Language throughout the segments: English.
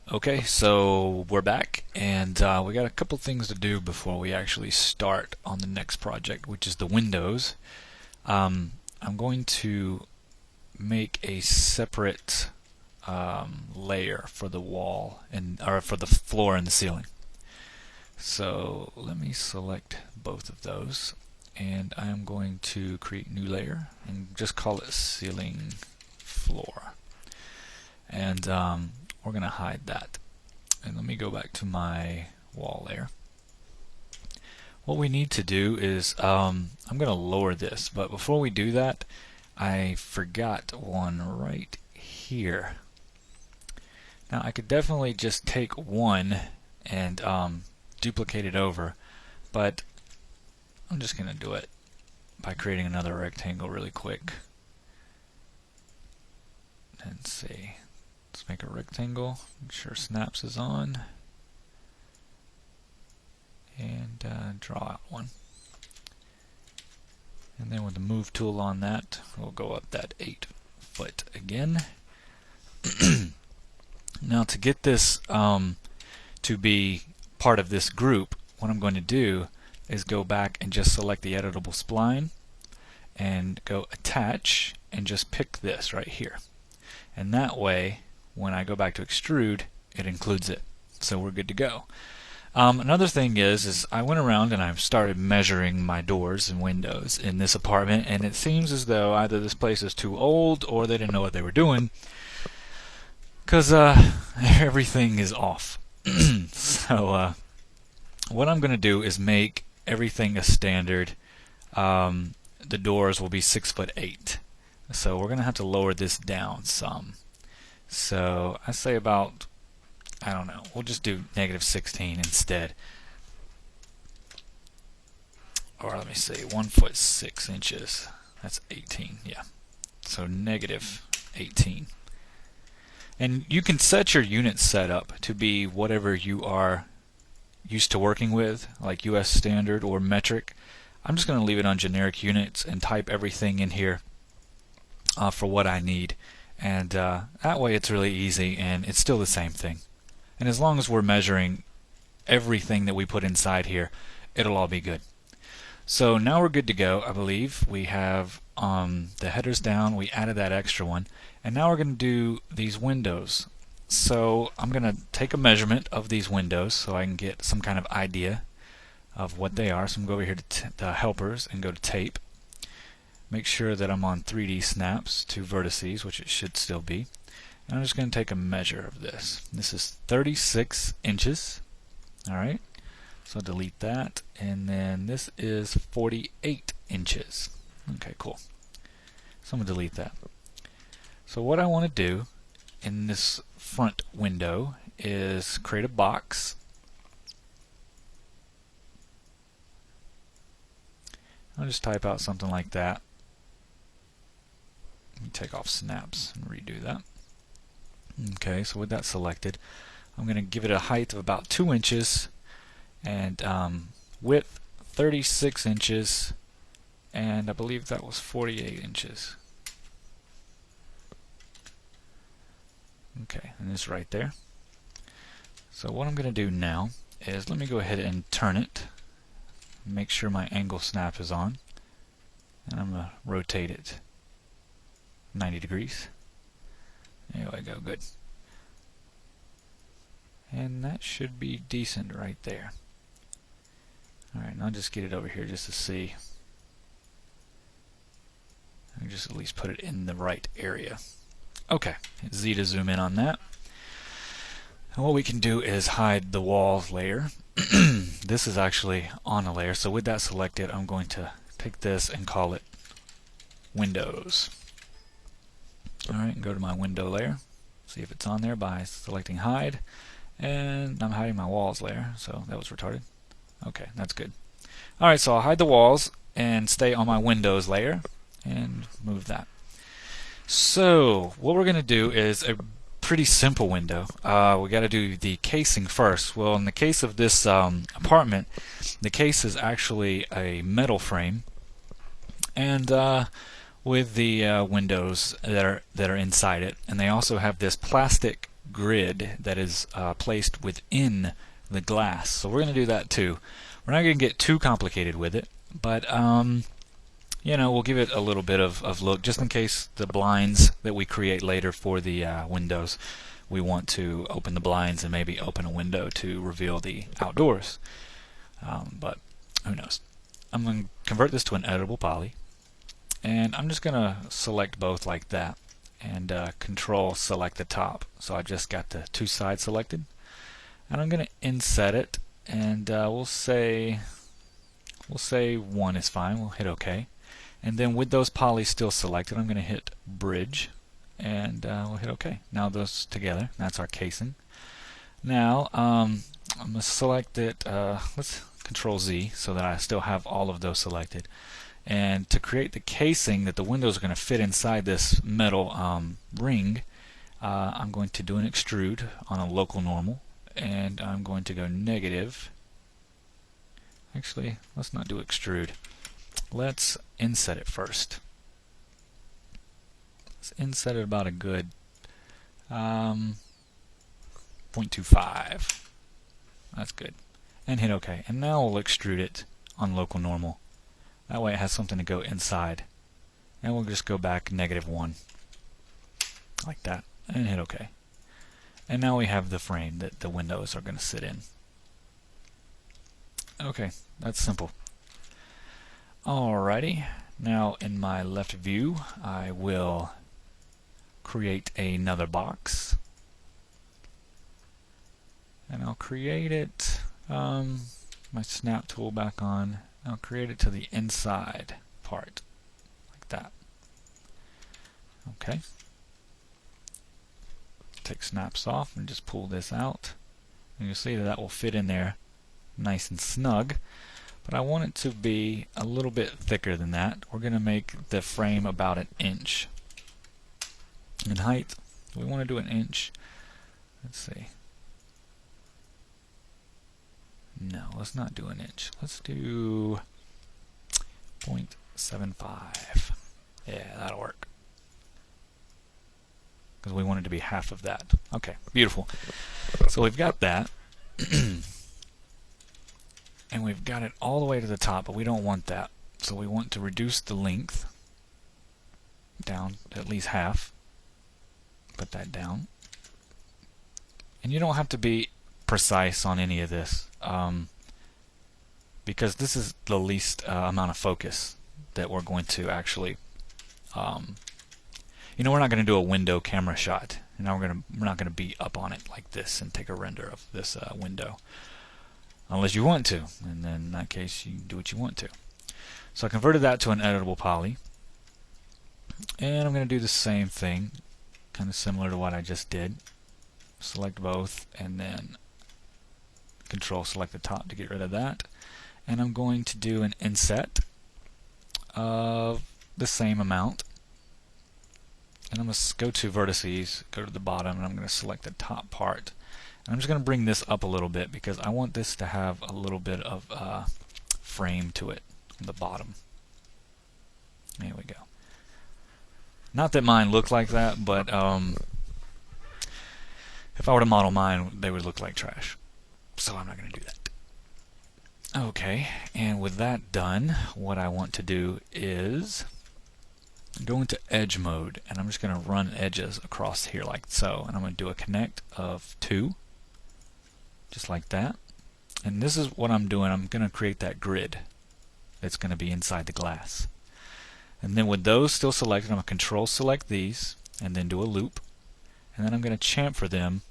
Okay, so we're back, and we got a couple things to do before we actually start on the next project, which is the windows. I'm going to make a separate layer for the wall or for the floor and the ceiling. So let me select both of those, and I'm going to create a new layer and just call it ceiling floor. And we're going to hide that. And let me go back to my wall layer. What we need to do is, I'm going to lower this, but before we do that, I forgot one right here. Now I could definitely just take one and duplicate it over, but I'm just going to do it by creating another rectangle really quick. And see. Let's make a rectangle. Make sure snaps is on. And draw out one. And then with the move tool on that, we'll go up that 8 foot again. Now to get this to be part of this group, what I'm going to do is go back and just select the editable spline and go attach and just pick this right here. And that way, when I go back to extrude, it includes it. So we're good to go. Another thing is I went around and I started measuring my doors and windows in this apartment, and it seems as though either this place is too old or they didn't know what they were doing, because everything is off. So what I'm going to do is make everything a standard. The doors will be 6'8". So we're going to have to lower this down some. So I say about, I don't know, we'll just do -16 instead. Or let me see, 1 foot 6 inches. That's 18, yeah. So -18. And you can set your unit setup to be whatever you are used to working with, like US standard or metric. I'm just going to leave it on generic units and type everything in here for what I need. And that way it's really easy, and it's still the same thing. And as long as we're measuring everything that we put inside here, it'll all be good. So now we're good to go, I believe. We have the headers down, we added that extra one, and now we're going to do these windows. So I'm going to take a measurement of these windows so I can get some kind of idea of what they are. So I'm going to go over here to helpers and go to tape. Make sure that I'm on 3D snaps to vertices, which it should still be. And I'm just going to take a measure of this. This is 36 inches. Alright, so delete that. And then this is 48 inches. Okay, cool. So I'm going to delete that. So what I want to do in this front window is create a box. I'll just type out something like that. Let me take off snaps and redo that. Okay, so with that selected, I'm going to give it a height of about 2 inches and width 36 inches, and I believe that was 48 inches. Okay, and it's right there. So what I'm going to do now is let me go ahead and turn it. Make sure my angle snap is on, and I'm going to rotate it 90 degrees. There we go, good. And that should be decent right there. Alright, now I'll just get it over here just to see. I'll just at least put it in the right area. Okay, hit Z to zoom in on that. And what we can do is hide the walls layer. This is actually on a layer, so with that selected, I'm going to take this and call it Windows. Alright, go to my window layer, see if it's on there by selecting hide, and I'm hiding my walls layer, so that was retarded. Okay, that's good. Alright, so I'll hide the walls and stay on my windows layer and move that. So what we're going to do is a pretty simple window. We got to do the casing first. Well, in the case of this apartment, the case is actually a metal frame, and with the windows that are inside it, and they also have this plastic grid that is placed within the glass. So we're going to do that too. We're not going to get too complicated with it, but you know, we'll give it a little bit of look just in case the blinds that we create later for the windows, we want to open the blinds and maybe open a window to reveal the outdoors. But who knows. I'm going to convert this to an editable poly, and I'm just going to select both like that and control select the top. So I just got the two sides selected, and I'm going to inset it, and we'll say 1 is fine. We'll hit OK, and then with those polys still selected, I'm going to hit bridge, and we'll hit OK. Now those together, that's our casing. Now I'm going to select it. Let's Control Z so that I still have all of those selected. And to create the casing that the windows are going to fit inside this metal ring, I'm going to do an extrude on a local normal, and I'm going to go negative. Actually, let's not do extrude. Let's inset it first. Let's inset it about a good 0.25. That's good. And hit OK. And now we'll extrude it on local normal. That way it has something to go inside. And we'll just go back -1. Like that. And hit OK. And now we have the frame that the windows are going to sit in. Okay, that's simple. Alrighty. Now in my left view, I will create another box. And I'll create it, my snap tool back on. I'll create it to the inside part, like that. Okay. Take snaps off and just pull this out. And you'll see that that will fit in there nice and snug. But I want it to be a little bit thicker than that. We're going to make the frame about 1 inch. In height, we want to do 1 inch. Let's see. No, let's not do 1 inch. Let's do 0.75. Yeah, that'll work. Because we want it to be half of that. Okay, beautiful. So we've got that. And we've got it all the way to the top, but we don't want that. So we want to reduce the length down to at least half. Put that down. And you don't have to be precise on any of this. Because this is the least amount of focus that we're going to actually, you know, we're not going to do a window camera shot. And now we're not going to be up on it like this and take a render of this window, unless you want to. And then in that case, you do what you want to. So I converted that to an editable poly, and I'm going to do the same thing, kind of similar to what I just did. Select both, and then Control select the top to get rid of that. And I'm going to do an inset of the same amount. And I'm going to go to vertices, go to the bottom, and I'm going to select the top part. And I'm just going to bring this up a little bit because I want this to have a little bit of frame to it on the bottom. There we go. Not that mine look like that, but if I were to model mine, they would look like trash. So I'm not going to do that. Okay, and with that done, what I want to do is go into edge mode, and I'm just going to run edges across here like so. And I'm going to do a connect of 2, just like that. And this is what I'm doing. I'm going to create that grid that's going to be inside the glass. And then with those still selected, I'm going to Control select these, and then do a loop. And then I'm going to chamfer them.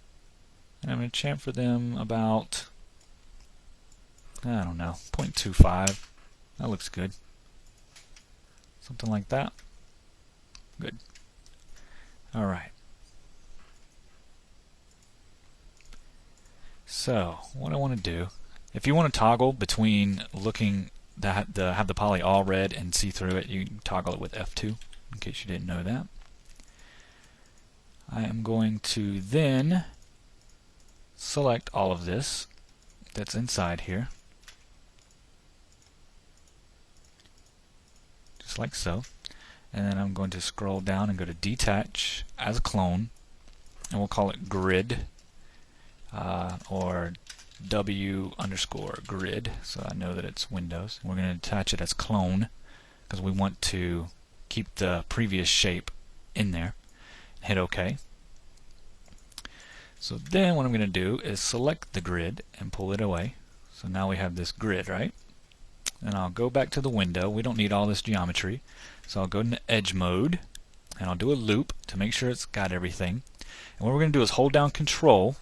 And I'm going to chamfer them about, I don't know, 0.25. That looks good. Something like that. Good. Alright. So, what I want to do, if you want to toggle between looking have the poly all red and see through it, you can toggle it with F2, in case you didn't know that. I am going to then select all of this that's inside here, just like so. And then I'm going to scroll down and go to detach as a clone, and we'll call it grid, or W_grid, so I know that it's Windows. We're going to attach it as clone because we want to keep the previous shape in there. Hit OK. So then what I'm going to do is select the grid and pull it away. So now we have this grid, right? And I'll go back to the window. We don't need all this geometry. So I'll go into edge mode and I'll do a loop to make sure it's got everything. And what we're going to do is hold down Control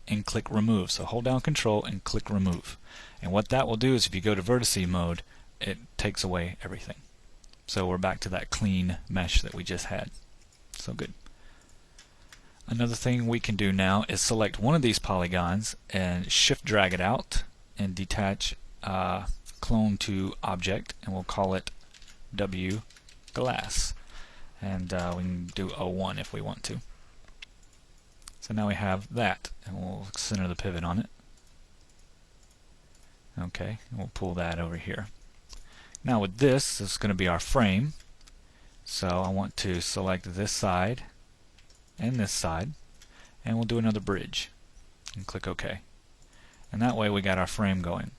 and click remove. So hold down Control and click remove. And what that will do is if you go to vertice mode, it takes away everything. So we're back to that clean mesh that we just had. So good. Another thing we can do now is select one of these polygons and shift drag it out and detach clone to object, and we'll call it W glass. And we can do 01 if we want to. So now we have that, and we'll center the pivot on it. Okay, and we'll pull that over here. Now with this is going to be our frame. So I want to select this side and this side, and we'll do another bridge and click OK. And that way we got our frame going.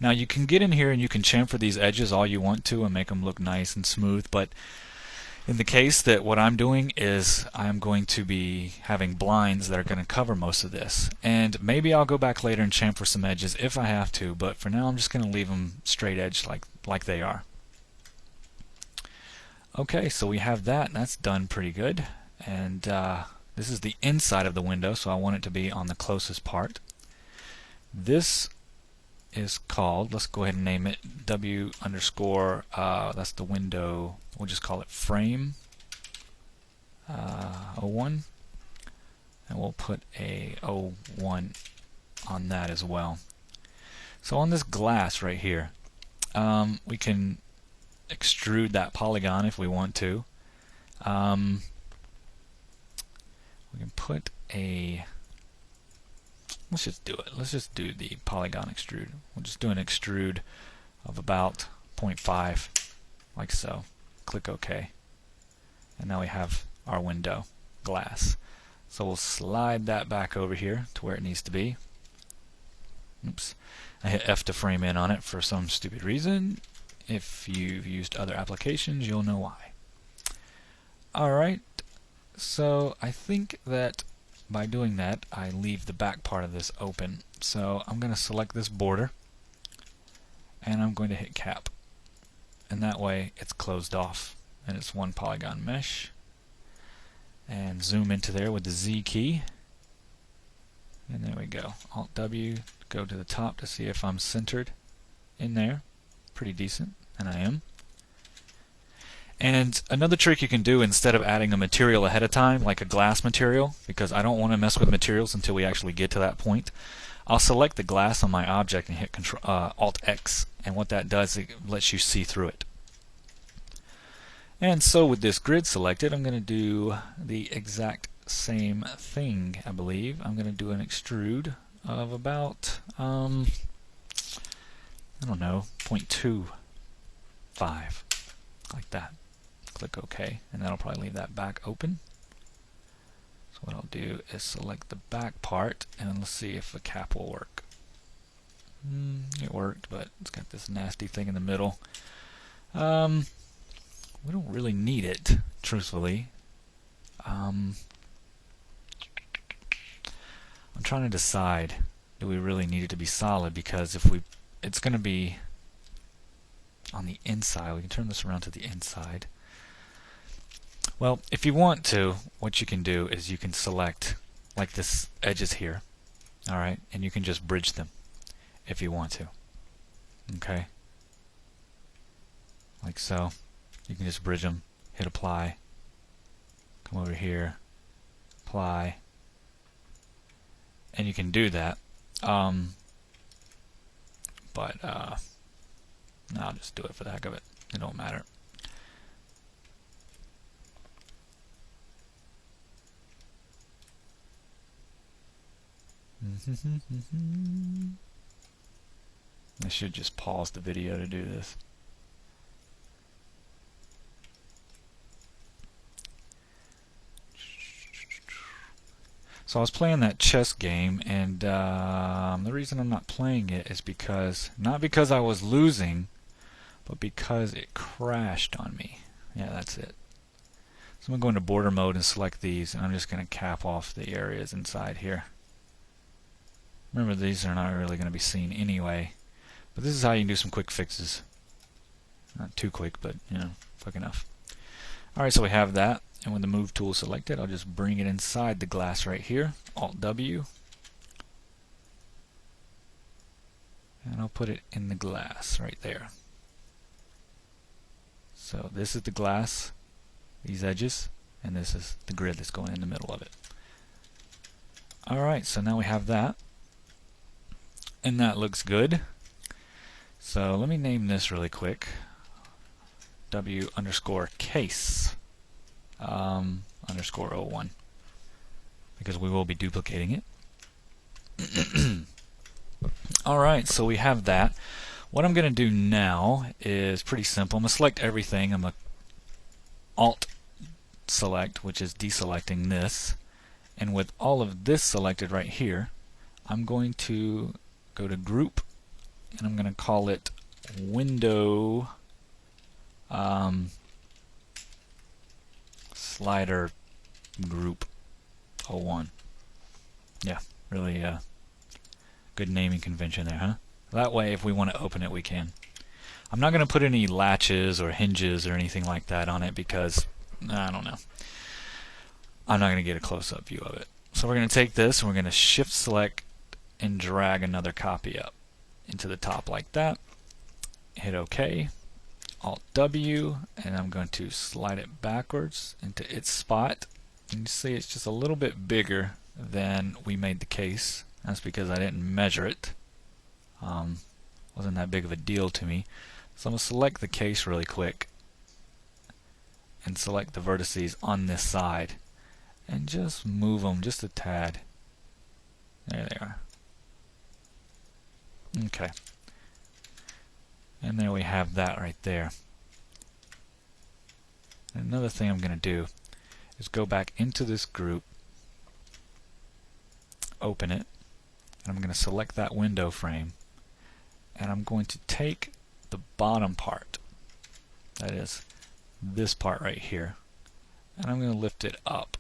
Now you can get in here and you can chamfer these edges all you want to and make them look nice and smooth, but in the case that what I'm doing is I'm going to be having blinds that are going to cover most of this, and maybe I'll go back later and chamfer some edges if I have to, but for now I'm just going to leave them straight edge like they are. Okay, so we have that, and that's done pretty good. And this is the inside of the window, so I want it to be on the closest part. This is called, let's go ahead and name it W underscore, that's the window, we'll just call it frame 01, and we'll put a 01 on that as well. So on this glass right here, we can extrude that polygon if we want to. We can put a, let's just do it. Let's just do the polygon extrude. We'll just do an extrude of about 0.5, like so. Click OK. And now we have our window glass. So we'll slide that back over here to where it needs to be. Oops. I hit F to frame in on it for some stupid reason. If you've used other applications, you'll know why. Alright. So I think that by doing that, I leave the back part of this open. So I'm going to select this border, and I'm going to hit cap. And that way it's closed off, and it's one polygon mesh. And zoom into there with the Z key. And there we go. Alt W, go to the top to see if I'm centered in there. Pretty decent, and I am. And another trick you can do, instead of adding a material ahead of time, like a glass material, because I don't want to mess with materials until we actually get to that point, I'll select the glass on my object and hit Alt X, and what that does, it lets you see through it. And so with this grid selected, I'm going to do the exact same thing, I believe. I'm going to do an extrude of about, I don't know, 0.25, like that. Click OK, and that'll probably leave that back open. So what I'll do is select the back part, and let's see if the cap will work. It worked, but it's got this nasty thing in the middle. We don't really need it, truthfully. I'm trying to decide, do we really need it to be solid? Because if it's going to be on the inside. We can turn this around to the inside. Well, if you want to, what you can do is you can select, like this edges here, alright, and you can just bridge them if you want to. Okay? Like so. You can just bridge them, hit apply, come over here, apply, and you can do that. But I'll just do it for the heck of it. It don't matter. I should just pause the video to do this. So I was playing that chess game, and the reason I'm not playing it is not because I was losing, but because it crashed on me. Yeah, that's it. So I'm going to go into border mode and select these, and I'm just going to cap off the areas inside here. Remember, these are not really going to be seen anyway, but this is how you can do some quick fixes. Not too quick, but quick enough. Alright, so we have that, and with the move tool selected, I'll just bring it inside the glass right here, Alt W, and I'll put it in the glass right there. So this is the glass, these edges, and this is the grid that's going in the middle of it. Alright, so now we have that, and that looks good. So let me name this really quick. W_case underscore 01, because we will be duplicating it. Alright, so we have that. What I'm going to do now is pretty simple. I'm going to select everything. I'm going to Alt select, which is deselecting this, and with all of this selected right here, I'm going to go to Group, and I'm going to call it Window Slider Group 01. Yeah, really good naming convention there, huh? That way, if we want to open it, we can. I'm not going to put any latches or hinges or anything like that on it because, I don't know. I'm not going to get a close-up view of it. So we're going to take this and we're going to Shift Select and drag another copy up into the top like that. Hit OK. Alt W, and I'm going to slide it backwards into its spot. And you see it's just a little bit bigger than we made the case. That's because I didn't measure it. Wasn't that big of a deal to me. So I'm going to select the case really quick and select the vertices on this side and just move them just a tad. There they are. Okay. And there we have that right there. Another thing I'm going to do is go back into this group, open it, and I'm going to select that window frame, and I'm going to take the bottom part, that is this part right here, and I'm going to lift it up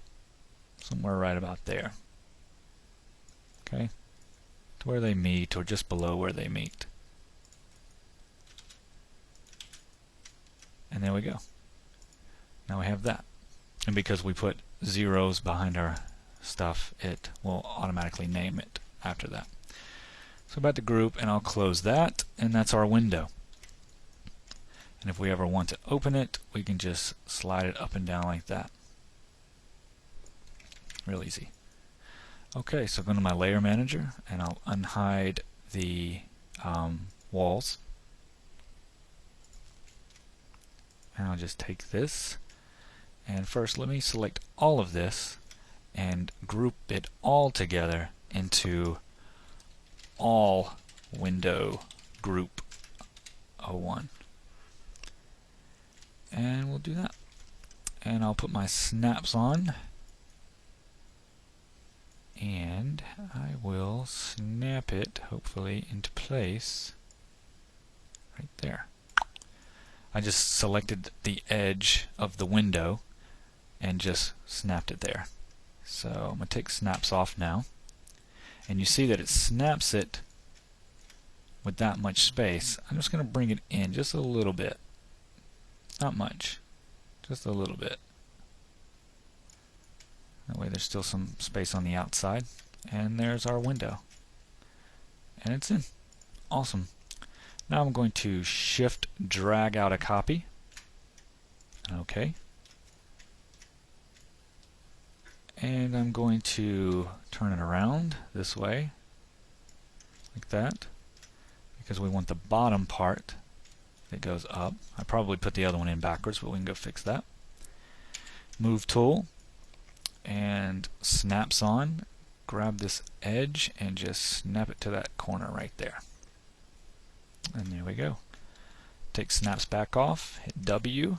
somewhere right about there. Okay? To where they meet, or just below where they meet. And there we go. Now we have that. And because we put zeros behind our stuff, it will automatically name it after that. So about the group, and I'll close that, and that's our window. And if we ever want to open it, we can just slide it up and down like that. Real easy. Okay, so go to my layer manager, and I'll unhide the walls. And I'll just take this, and first let me select all of this and group it all together into all window group 01. And we'll do that. And I'll put my snaps on, and I will snap it hopefully into place right there. I just selected the edge of the window and just snapped it there. So I'm going to take snaps off now, and you see that it snaps it with that much space. I'm just going to bring it in just a little bit. Not much, just a little bit. That way there's still some space on the outside, and there's our window. And it's in. Awesome. Now I'm going to Shift drag out a copy. Okay. And I'm going to turn it around this way, like that, because we want the bottom part that goes up. I probably put the other one in backwards, but we can go fix that. Move tool, and snaps on. Grab this edge and just snap it to that corner right there. And there we go. Take snaps back off, hit W,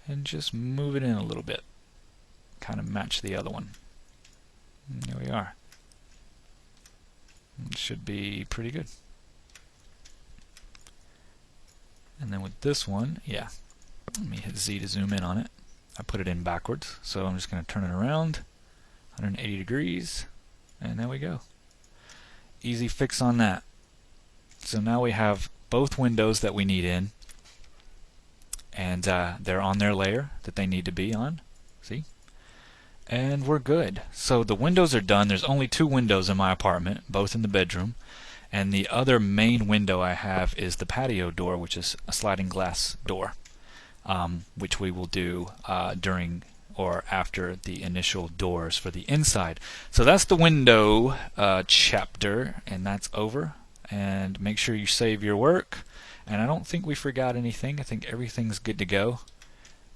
and just move it in a little bit. Kind of match the other one. There we are. It should be pretty good. And then with this one, yeah, let me hit Z to zoom in on it. I put it in backwards, so I'm just going to turn it around 180 degrees, and there we go. Easy fix on that. So now we have both windows that we need in, and they're on their layer that they need to be on. See? And we're good. So the windows are done. There's only 2 windows in my apartment, both in the bedroom. And the other main window I have is the patio door, which is a sliding glass door, which we will do during or after the initial doors for the inside. So that's the window chapter, and that's over. And make sure you save your work. And I don't think we forgot anything. I think everything's good to go.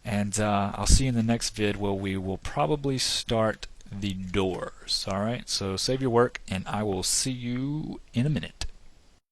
And I'll see you in the next vid where we will probably start the doors. Alright, so save your work, and I will see you in a minute.